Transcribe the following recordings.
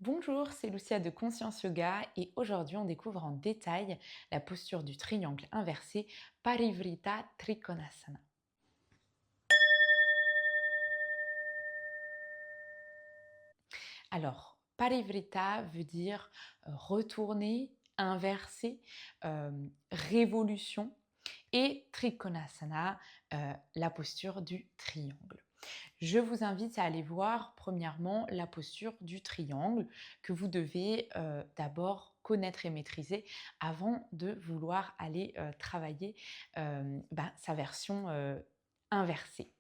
Bonjour, c'est Lucia de Conscience Yoga et aujourd'hui on découvre en détail la posture du triangle inversé Parivrita Trikonasana. Alors, Parivrita veut dire retourner, inverser, révolution et Trikonasana, la posture du triangle. Je vous invite à aller voir premièrement la posture du triangle que vous devez d'abord connaître et maîtriser avant de vouloir aller travailler sa version inversée.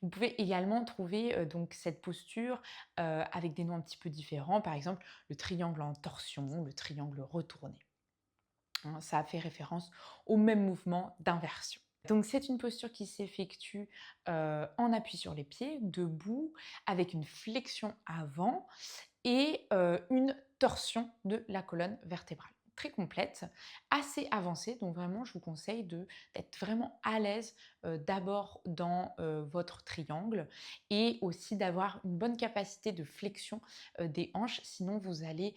Vous pouvez également trouver donc cette posture avec des noms un petit peu différents, par exemple le triangle en torsion, le triangle retourné. Hein, ça fait référence au même mouvement d'inversion. Donc c'est une posture qui s'effectue en appui sur les pieds, debout, avec une flexion avant et une torsion de la colonne vertébrale. Très complète, assez avancée, donc vraiment je vous conseille d'être vraiment à l'aise d'abord dans votre triangle et aussi d'avoir une bonne capacité de flexion des hanches, sinon vous allez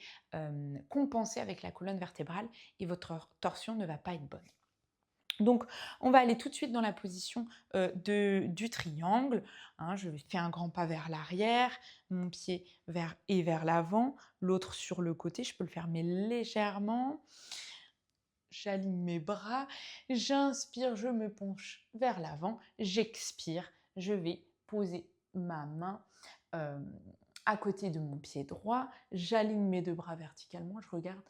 compenser avec la colonne vertébrale et votre torsion ne va pas être bonne. Donc, on va aller tout de suite dans la position du triangle. Hein, je vais faire un grand pas vers l'arrière, mon pied vers l'avant, l'autre sur le côté. Je peux le fermer légèrement. J'aligne mes bras, j'inspire, je me penche vers l'avant, j'expire, je vais poser ma main euh, à côté de mon pied droit, j'aligne mes deux bras verticalement, je regarde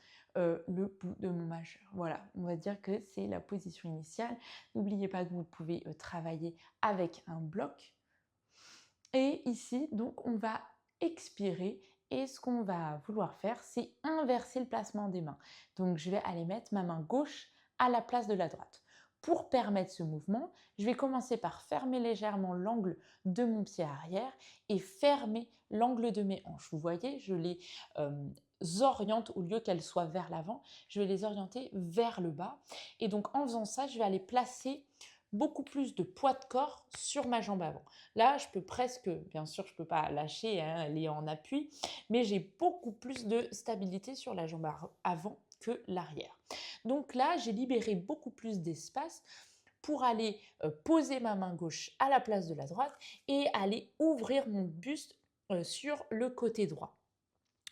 le bout de mon majeur. Voilà, on va dire que c'est la position initiale. N'oubliez pas que vous pouvez travailler avec un bloc. Et ici, donc, on va expirer et ce qu'on va vouloir faire, c'est inverser le placement des mains. Donc, je vais aller mettre ma main gauche à la place de la droite. Pour permettre ce mouvement, je vais commencer par fermer légèrement l'angle de mon pied arrière et fermer l'angle de mes hanches. Vous voyez, je les oriente, au lieu qu'elles soient vers l'avant, je vais les orienter vers le bas. Et donc, en faisant ça, je vais aller placer beaucoup plus de poids de corps sur ma jambe avant. Là, je peux presque, bien sûr, je ne peux pas lâcher, hein, elle est en appui, mais j'ai beaucoup plus de stabilité sur la jambe avant que l'arrière. Donc là, j'ai libéré beaucoup plus d'espace pour aller poser ma main gauche à la place de la droite et aller ouvrir mon buste sur le côté droit.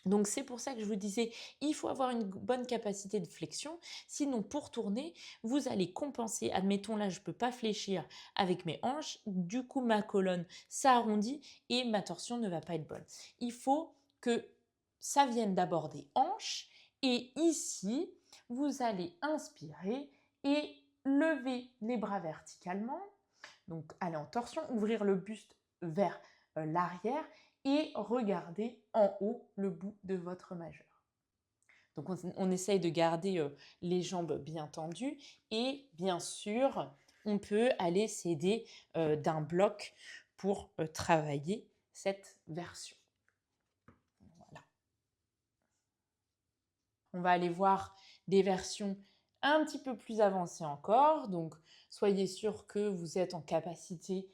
Donc c'est pour ça que je vous disais, il faut avoir une bonne capacité de flexion. Sinon, pour tourner, vous allez compenser. Admettons, là, je ne peux pas fléchir avec mes hanches. Du coup, ma colonne s'arrondit et ma torsion ne va pas être bonne. Il faut que ça vienne d'abord des hanches. Et ici, vous allez inspirer et lever les bras verticalement. Donc, aller en torsion, ouvrir le buste vers l'arrière et regardez en haut le bout de votre majeur. Donc on essaye de garder les jambes bien tendues et bien sûr, on peut aller s'aider d'un bloc pour travailler cette version. Voilà. On va aller voir des versions un petit peu plus avancées encore. Donc, soyez sûr que vous êtes en capacité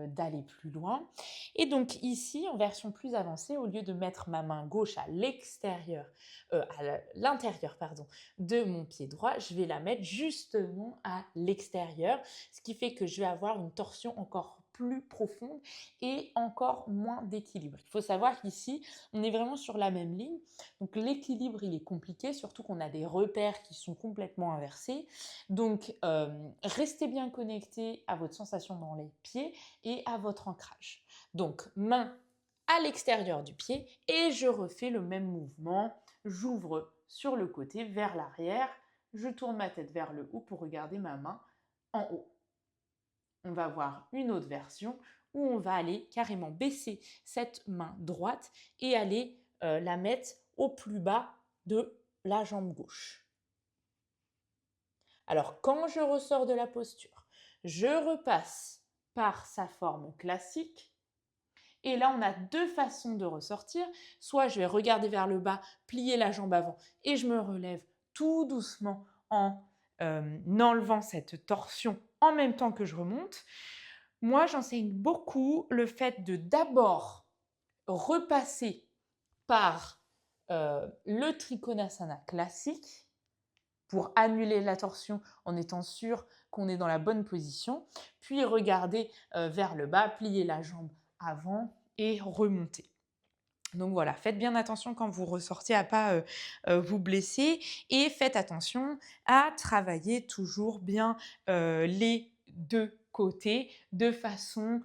d'aller plus loin. Et donc ici, en version plus avancée, au lieu de mettre ma main gauche à l'extérieur, à l'intérieur, pardon, de mon pied droit, je vais la mettre justement à l'extérieur, ce qui fait que je vais avoir une torsion encore plus profonde et encore moins d'équilibre. Il faut savoir qu'ici, on est vraiment sur la même ligne. Donc l'équilibre, il est compliqué, surtout qu'on a des repères qui sont complètement inversés. Donc restez bien connecté à votre sensation dans les pieds et à votre ancrage. Donc main à l'extérieur du pied et je refais le même mouvement. J'ouvre sur le côté vers l'arrière, je tourne ma tête vers le haut pour regarder ma main en haut. On va voir une autre version où on va aller carrément baisser cette main droite et aller la mettre au plus bas de la jambe gauche. Alors, quand je ressors de la posture, je repasse par sa forme classique. Et là, on a deux façons de ressortir. Soit je vais regarder vers le bas, plier la jambe avant et je me relève tout doucement en enlevant cette torsion en même temps que je remonte. Moi, j'enseigne beaucoup le fait de d'abord repasser par le Trikonasana classique pour annuler la torsion en étant sûr qu'on est dans la bonne position, puis regarder vers le bas, plier la jambe avant et remonter. Donc voilà, faites bien attention quand vous ressortez à pas vous blesser et faites attention à travailler toujours bien les deux côtés de façon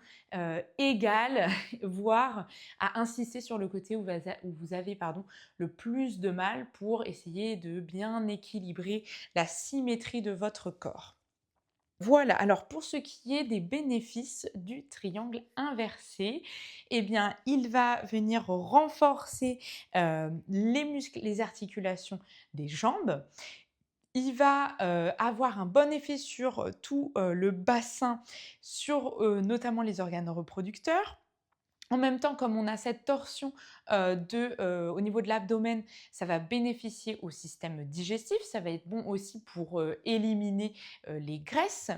égale, voire à insister sur le côté où vous avez le plus de mal pour essayer de bien équilibrer la symétrie de votre corps. Voilà, alors pour ce qui est des bénéfices du triangle inversé, eh bien, il va venir renforcer les muscles, les articulations des jambes. Il va avoir un bon effet sur tout le bassin, sur notamment les organes reproducteurs. En même temps, comme on a cette torsion au niveau de l'abdomen, ça va bénéficier au système digestif. Ça va être bon aussi pour éliminer les graisses.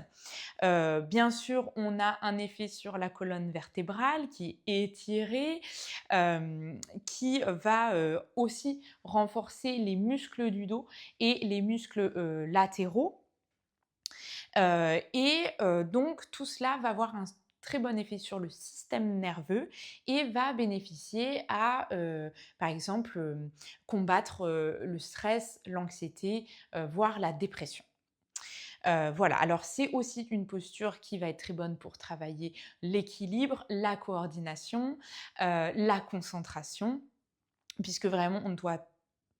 Bien sûr, on a un effet sur la colonne vertébrale qui est étirée, qui va aussi renforcer les muscles du dos et les muscles latéraux. Donc tout cela va avoir un très bon effet sur le système nerveux et va bénéficier à, par exemple, combattre le stress, l'anxiété, voire la dépression. Voilà, alors c'est aussi une posture qui va être très bonne pour travailler l'équilibre, la coordination, la concentration, puisque vraiment on ne doit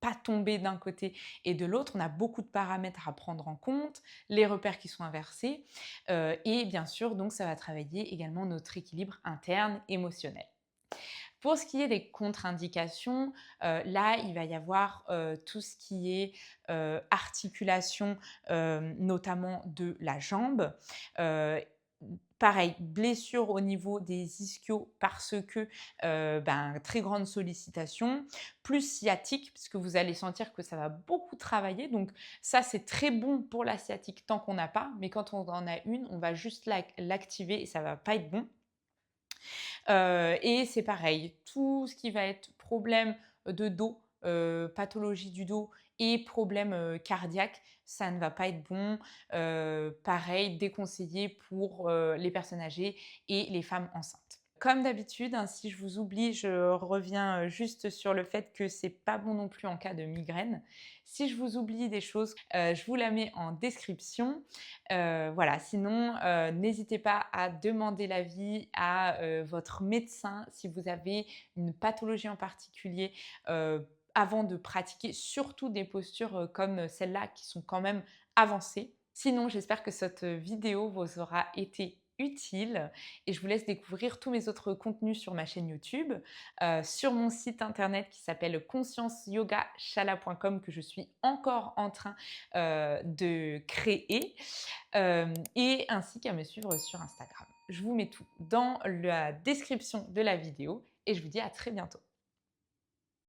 pas tomber d'un côté et de l'autre. On a beaucoup de paramètres à prendre en compte, les repères qui sont inversés et bien sûr, donc ça va travailler également notre équilibre interne émotionnel. Pour ce qui est des contre-indications, là, il va y avoir tout ce qui est articulation, notamment de la jambe. Heu, Pareil, blessure au niveau des ischios parce que très grande sollicitation, plus sciatique, puisque vous allez sentir que ça va beaucoup travailler. Donc ça, c'est très bon pour la sciatique tant qu'on n'a pas, mais quand on en a une, on va juste l'activer et ça ne va pas être bon. Et c'est pareil, tout ce qui va être problème de dos, pathologie du dos et problème cardiaque, ça ne va pas être bon. Pareil, déconseillé pour les personnes âgées et les femmes enceintes. Comme d'habitude, hein, si je vous oublie, je reviens juste sur le fait que c'est pas bon non plus en cas de migraine. Si je vous oublie des choses, je vous la mets en description. Voilà, sinon, n'hésitez pas à demander l'avis à votre médecin si vous avez une pathologie en particulier avant de pratiquer, surtout des postures comme celle-là qui sont quand même avancées. Sinon, j'espère que cette vidéo vous aura été utile et je vous laisse découvrir tous mes autres contenus sur ma chaîne YouTube, sur mon site internet qui s'appelle conscienceyogachala.com que je suis encore en train de créer et ainsi qu'à me suivre sur Instagram. Je vous mets tout dans la description de la vidéo et je vous dis à très bientôt.